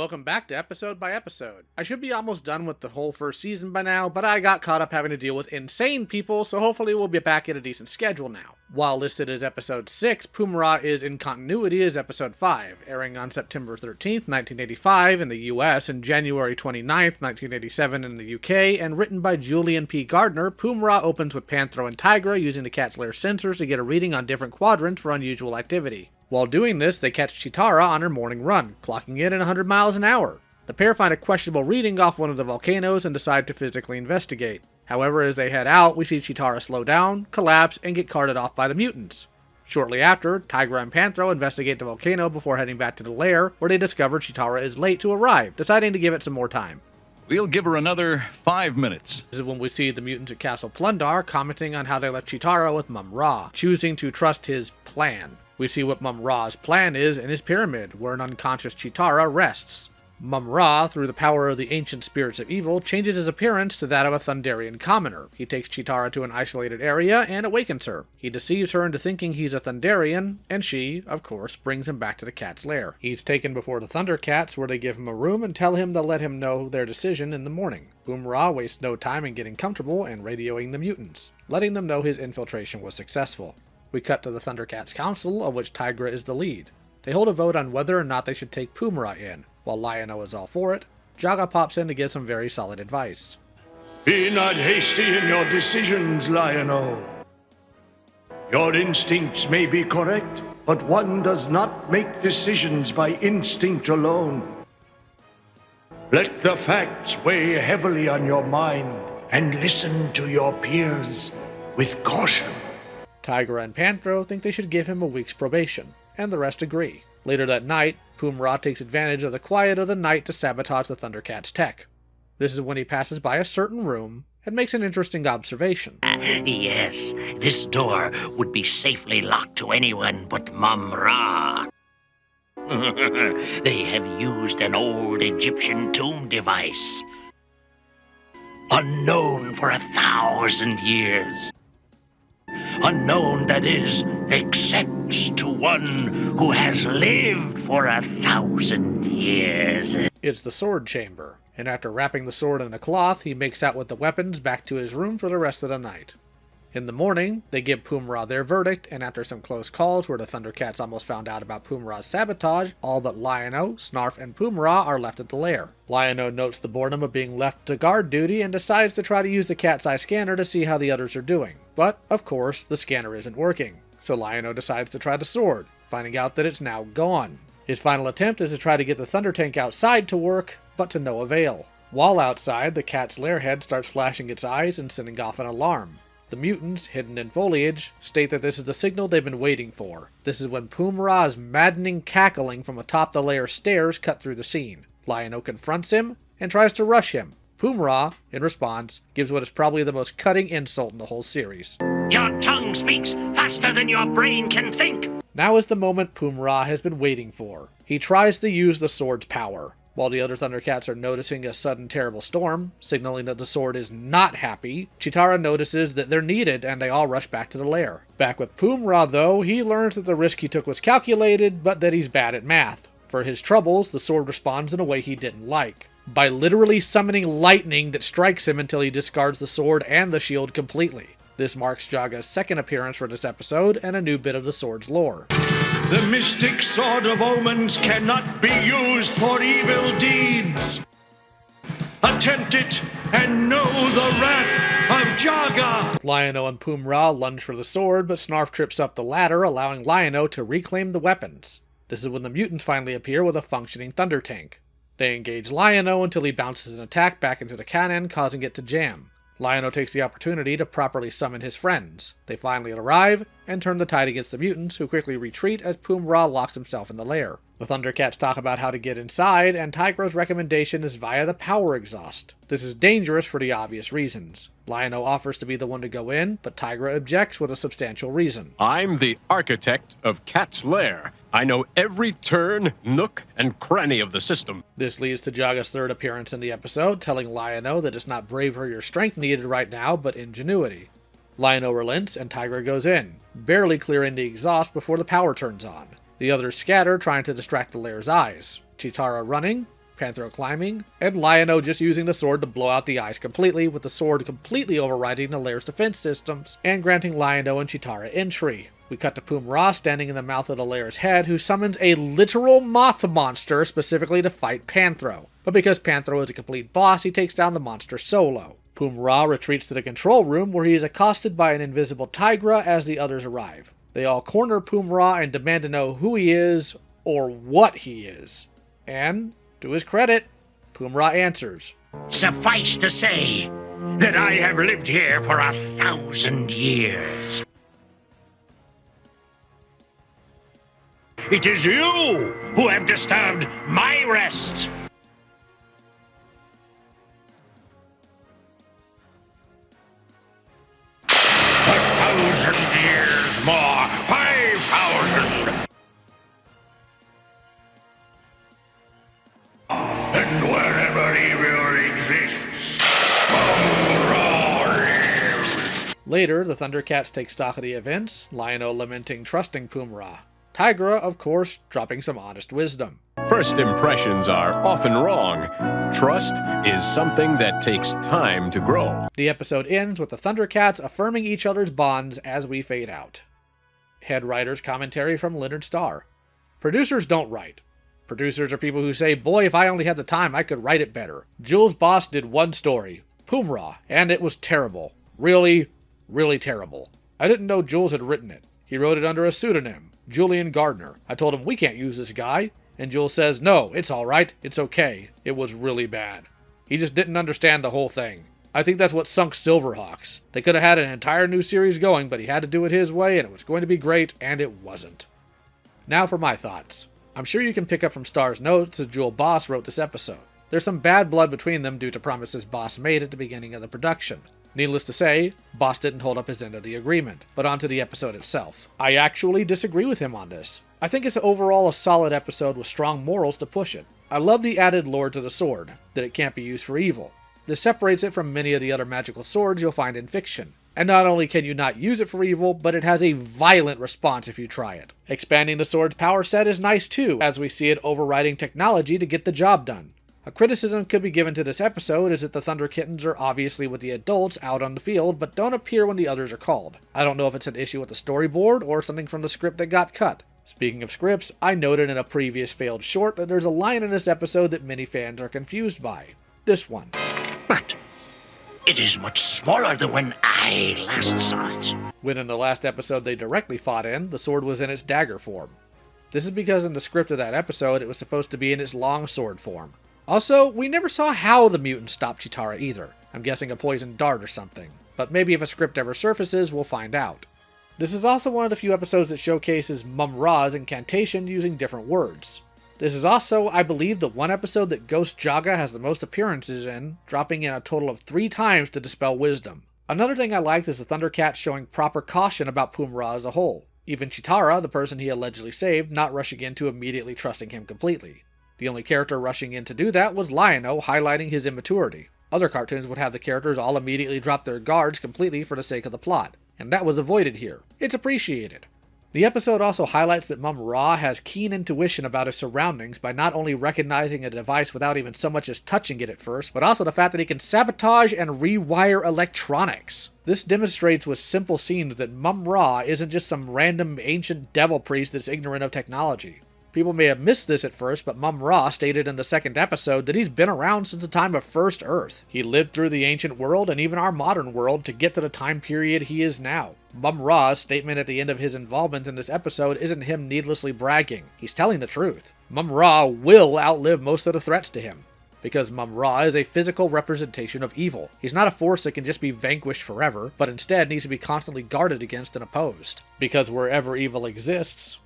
Welcome back to Episode by Episode. I should be almost done with the whole first season by now, but I got caught up having to deal with insane people, so hopefully we'll be back at a decent schedule now. While listed as Episode 6, Pumm-Ra is in continuity as Episode 5, airing on September 13th, 1985 in the US and January 29th, 1987 in the UK, and written by Julian P. Gardner. Pumm-Ra opens with Panthro and Tigra using the cat's lair sensors to get a reading on different quadrants for unusual activity. While doing this, they catch Cheetara on her morning run, clocking in at 100 miles an hour. The pair find a questionable reading off one of the volcanoes and decide to physically investigate. However, as they head out, we see Cheetara slow down, collapse, and get carted off by the mutants. Shortly after, Tigra and Panthro investigate the volcano before heading back to the lair, where they discover Cheetara is late to arrive, deciding to give it some more time. We'll give her another 5 minutes. This is when we see the mutants at Castle Plundar commenting on how they left Cheetara with Pumm-Ra, choosing to trust his plan. We see what Pumm-Ra's plan is in his pyramid, where an unconscious Cheetara rests. Pumm-Ra, through the power of the ancient spirits of evil, changes his appearance to that of a Thunderian commoner. He takes Cheetara to an isolated area and awakens her. He deceives her into thinking he's a Thunderian, and she, of course, brings him back to the cat's lair. He's taken before the ThunderCats, where they give him a room and tell him to let him know their decision in the morning. Pumm-Ra wastes no time in getting comfortable and radioing the mutants, letting them know his infiltration was successful. We cut to the ThunderCats Council, of which Tigra is the lead. They hold a vote on whether or not they should take Pumm-Ra in. While Lion-O is all for it, Jaga pops in to give some very solid advice. Be not hasty in your decisions, Lion-O. Your instincts may be correct, but one does not make decisions by instinct alone. Let the facts weigh heavily on your mind, and listen to your peers with caution. Tigra and Panthro think they should give him a week's probation, and the rest agree. Later that night, Pumm-Ra takes advantage of the quiet of the night to sabotage the ThunderCats' tech. This is when he passes by a certain room and makes an interesting observation. Yes, this door would be safely locked to anyone but Pumm-Ra. They have used an old Egyptian tomb device, unknown for 1,000 years. Unknown, that is, except to one who has lived for 1,000 years. It's the sword chamber, and after wrapping the sword in a cloth, he makes out with the weapons back to his room for the rest of the night. In the morning, they give Pumm-Ra their verdict, and after some close calls where the ThunderCats almost found out about Pumm-Ra's sabotage, all but Lion-O, Snarf, and Pumm-Ra are left at the lair. Lion-O notes the boredom of being left to guard duty and decides to try to use the cat's eye scanner to see how the others are doing. But, of course, the scanner isn't working, so Lion-O decides to try the sword, finding out that it's now gone. His final attempt is to try to get the Thunder Tank outside to work, but to no avail. While outside, the cat's lair head starts flashing its eyes and sending off an alarm. The mutants, hidden in foliage, state that this is the signal they've been waiting for. This is when Pumm-Ra's maddening cackling from atop the lair stairs cut through the scene. Lion-O confronts him and tries to rush him. Pumm-Ra, in response, gives what is probably the most cutting insult in the whole series. Your tongue speaks faster than your brain can think. Now is the moment Pumm-Ra has been waiting for. He tries to use the sword's power. While the other ThunderCats are noticing a sudden terrible storm, signaling that the sword is not happy, Cheetara notices that they're needed and they all rush back to the lair. Back with Pumm-Ra though, he learns that the risk he took was calculated, but that he's bad at math. For his troubles, the sword responds in a way he didn't like, by literally summoning lightning that strikes him until he discards the sword and the shield completely. This marks Jaga's second appearance for this episode and a new bit of the sword's lore. The mystic sword of omens cannot be used for evil deeds. Attempt it and know the wrath of Jaga. Lion-O and Pumm-Ra lunge for the sword, but Snarf trips up the ladder, allowing Lion-O to reclaim the weapons. This is when the mutants finally appear with a functioning Thunder Tank. They engage Lion-O until he bounces an attack back into the cannon, causing it to jam. Lion-O takes the opportunity to properly summon his friends. They finally arrive, and turn the tide against the mutants, who quickly retreat as Pumm-Ra locks himself in the lair. The ThunderCats talk about how to get inside, and Tigra's recommendation is via the power exhaust. This is dangerous for the obvious reasons. Lion-O offers to be the one to go in, but Tigra objects with a substantial reason. I'm the architect of Cat's Lair. I know every turn, nook, and cranny of the system. This leads to Jaga's third appearance in the episode, telling Lion-O that it's not bravery or strength needed right now, but ingenuity. Lion-O relents, and Tigra goes in, barely clearing the exhaust before the power turns on. The others scatter, trying to distract the lair's eyes. Cheetara running, Panthro climbing, and Lion-O just using the sword to blow out the ice completely, with the sword completely overriding the lair's defense systems, and granting Lion-O and Chitara entry. We cut to Pumm-Ra standing in the mouth of the lair's head, who summons a literal moth monster specifically to fight Panthro. But because Panthro is a complete boss, he takes down the monster solo. Pumm-Ra retreats to the control room, where he is accosted by an invisible Tigra as the others arrive. They all corner Pumm-Ra and demand to know who he is, or what he is. And, to his credit, Pumm-Ra answers. Suffice to say that I have lived here for 1,000 years. It is you who have disturbed my rest. A 1,000 years more. 5,000. And wherever evil exists, Pumm-Ra lives. Later, the ThunderCats take stock of the events, Lion-O lamenting trusting Pumm-Ra. Tigra, of course, dropping some honest wisdom. First impressions are often wrong. Trust is something that takes time to grow. The episode ends with the ThunderCats affirming each other's bonds as we fade out. Head writer's commentary from Leonard Starr. Producers don't write. Producers are people who say, boy, if I only had the time, I could write it better. Jules' boss did one story, Pumm-Ra, and it was terrible. Really, really terrible. I didn't know Jules had written it. He wrote it under a pseudonym, Julian Gardner. I told him, we can't use this guy. And Jules says, no, it's alright, it's okay. It was really bad. He just didn't understand the whole thing. I think that's what sunk Silverhawks. They could have had an entire new series going, but he had to do it his way, and it was going to be great, and it wasn't. Now for my thoughts. I'm sure you can pick up from Starr's notes that Jules Boss wrote this episode. There's some bad blood between them due to promises Boss made at the beginning of the production. Needless to say, Boss didn't hold up his end of the agreement, but on to the episode itself. I actually disagree with him on this. I think it's overall a solid episode with strong morals to push it. I love the added lore to the sword, that it can't be used for evil. This separates it from many of the other magical swords you'll find in fiction. And not only can you not use it for evil, but it has a violent response if you try it. Expanding the sword's power set is nice too, as we see it overriding technology to get the job done. A criticism could be given to this episode is that the Thunder Kittens are obviously with the adults out on the field, but don't appear when the others are called. I don't know if it's an issue with the storyboard or something from the script that got cut. Speaking of scripts, I noted in a previous failed short that there's a line in this episode that many fans are confused by. This one. But it is much smaller than when I last saw it. When in the last episode they directly fought in, the sword was in its dagger form. This is because in the script of that episode it was supposed to be in its long sword form. Also, we never saw how the mutants stopped Chitara either. I'm guessing a poison dart or something. But maybe if a script ever surfaces, we'll find out. This is also one of the few episodes that showcases Pumm-Ra's incantation using different words. This is also, I believe, the one episode that Ghost Jaga has the most appearances in, dropping in a total of 3 times to dispel wisdom. Another thing I liked is the ThunderCats showing proper caution about Pumm-Ra as a whole. Even Chitara, the person he allegedly saved, not rushing into immediately trusting him completely. The only character rushing in to do that was Lion-O, highlighting his immaturity. Other cartoons would have the characters all immediately drop their guards completely for the sake of the plot, and that was avoided here. It's appreciated. The episode also highlights that Pumm-Ra has keen intuition about his surroundings by not only recognizing a device without even so much as touching it at first, but also the fact that he can sabotage and rewire electronics. This demonstrates with simple scenes that Pumm-Ra isn't just some random ancient devil priest that's ignorant of technology. People may have missed this at first, but Pumm-Ra stated in the second episode that he's been around since the time of First Earth. He lived through the ancient world and even our modern world to get to the time period he is now. Pumm-Ra's statement at the end of his involvement in this episode isn't him needlessly bragging. He's telling the truth. Pumm-Ra will outlive most of the threats to him, because Pumm-Ra is a physical representation of evil. He's not a force that can just be vanquished forever, but instead needs to be constantly guarded against and opposed. Because wherever evil exists,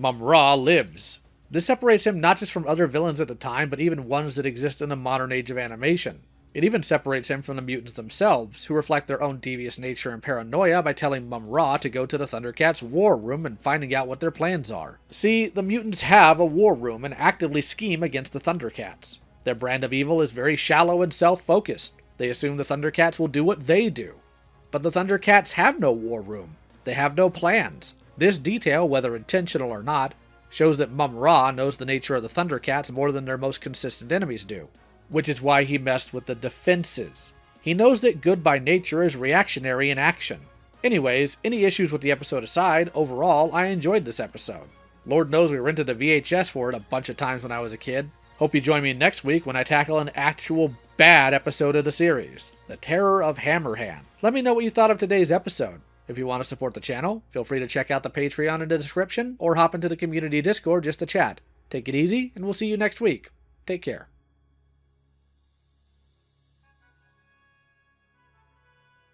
Pumm-Ra lives. This separates him not just from other villains at the time, but even ones that exist in the modern age of animation. It even separates him from the mutants themselves, who reflect their own devious nature and paranoia by telling Pumm-Ra to go to the ThunderCats' war room and finding out what their plans are. See, the mutants have a war room and actively scheme against the ThunderCats. Their brand of evil is very shallow and self-focused. They assume the ThunderCats will do what they do. But the ThunderCats have no war room. They have no plans. This detail, whether intentional or not, Shows that Pumm-Ra knows the nature of the ThunderCats more than their most consistent enemies do, which is why he messed with the defenses. He knows that good by nature is reactionary in action. Anyways, any issues with the episode aside, overall, I enjoyed this episode. Lord knows we rented a VHS for it a bunch of times when I was a kid. Hope you join me next week when I tackle an actual bad episode of the series, The Terror of Hammerhand. Let me know what you thought of today's episode. If you want to support the channel, feel free to check out the Patreon in the description or hop into the community Discord just to chat. Take it easy, and we'll see you next week. Take care.